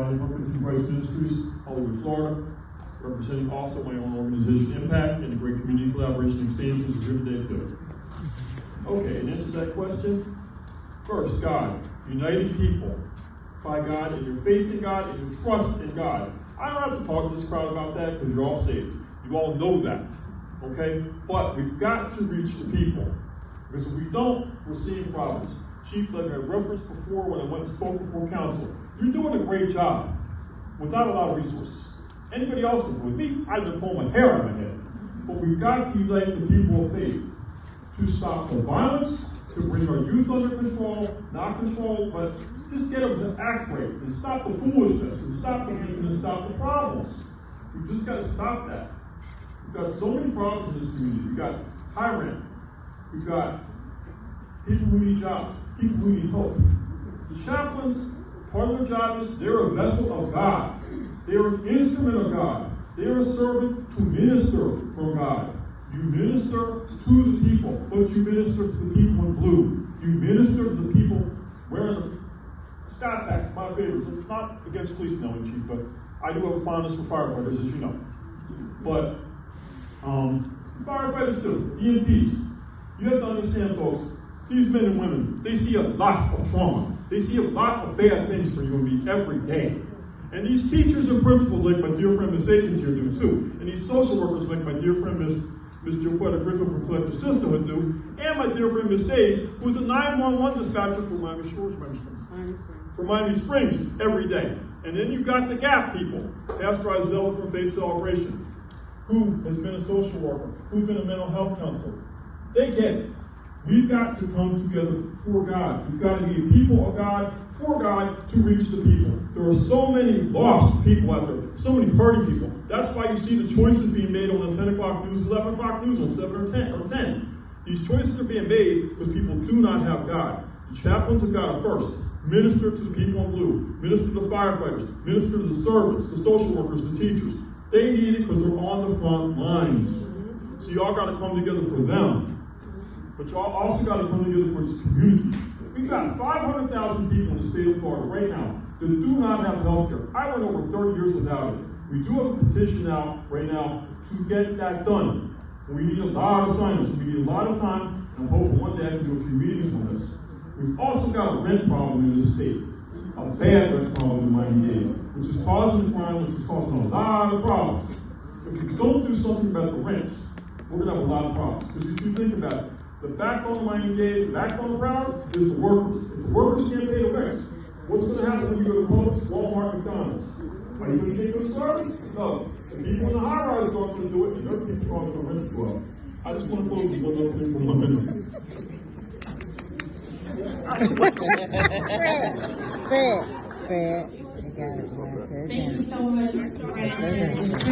Brian Humphrey, Price Ministries, Hollywood, Florida, representing also my own organization, Impact, and the Great Community Collaboration Exchange, which is here today too. Okay, in answer to that question, first, God, united people by God, and your faith in God, and your trust in God. I don't have to talk to this crowd about that because you're all saved. You all know that, okay? But we've got to reach the people. Because if we don't, we're seeing problems. Chief, like I referenced before when I went and spoke before council, you're doing a great job without a lot of resources. Anybody else is with me? I've been pulling my hair out of my head. But we've got to unite the people of faith to stop the violence, to bring our youth under control, not control, but just get them to act right and stop the foolishness and stop the hatred and stop the problems. We've just got to stop that. We've got so many problems in this community. We've got high rent. We've got people who need jobs, people who need hope. The chaplains, part of their job is they're a vessel of God. They're an instrument of God. They're a servant to minister from God. You minister to the people, but you minister to the people in blue. You minister to the people wearing the sky packs, my favorites. It's not against police knowing, Chief, but I do have a fondness for firefighters, as you know. But firefighters too, EMTs. You have to understand, folks, these men and women, they see a lot of trauma. They see a lot of bad things for you and me every day. And these teachers and principals, like my dear friend Miss Akins here do too, and these social workers, like my dear friend Miss Joquetta Griffith from Collective System would do, and my dear friend Miss Days, who's a 911 dispatcher for Miami Shores, for Miami Springs every day. And then you've got the GAP people, Pastor Isella from Faith Celebration, who has been a social worker, who's been a mental health counselor. They get it. We've got to come together for God. We've got to be a people of God, for God, to reach the people. There are so many lost people out there, so many hurting people. That's why you see the choices being made on the 10 o'clock news, 11 o'clock news, on 7 or 10. These choices are being made because people do not have God. The chaplains of God first. Minister to the people in blue. Minister to the firefighters. Minister to the servants, the social workers, the teachers. They need it because they're on the front lines. So y'all got to come together for them. But y'all also got to come together for this community. We've got 500,000 people in the state of Florida right now that do not have health care. I went over 30 years without it. We do have a petition out right now to get that done. And we need a lot of signers. We need a lot of time. And I'm hoping one day I can do a few meetings on this. We've also got a rent problem in this state. A bad rent problem in Miami-Dade, which is causing crime, which is causing a lot of problems. If we don't do something about the rents, we're going to have a lot of problems. Because if you think about it, the backbone of Miami-Dade, the backbone of Broward is the workers. If the workers can't pay the rents, what's going to happen when you go to Publix, Walmart, McDonald's? Are you going to get good service? No. The people in the high-rise aren't going to do it, and they're going to cause the rents to go up. I just want to close with one other thing for 1 minute. Fred. You got it. Thank you so much, Fred.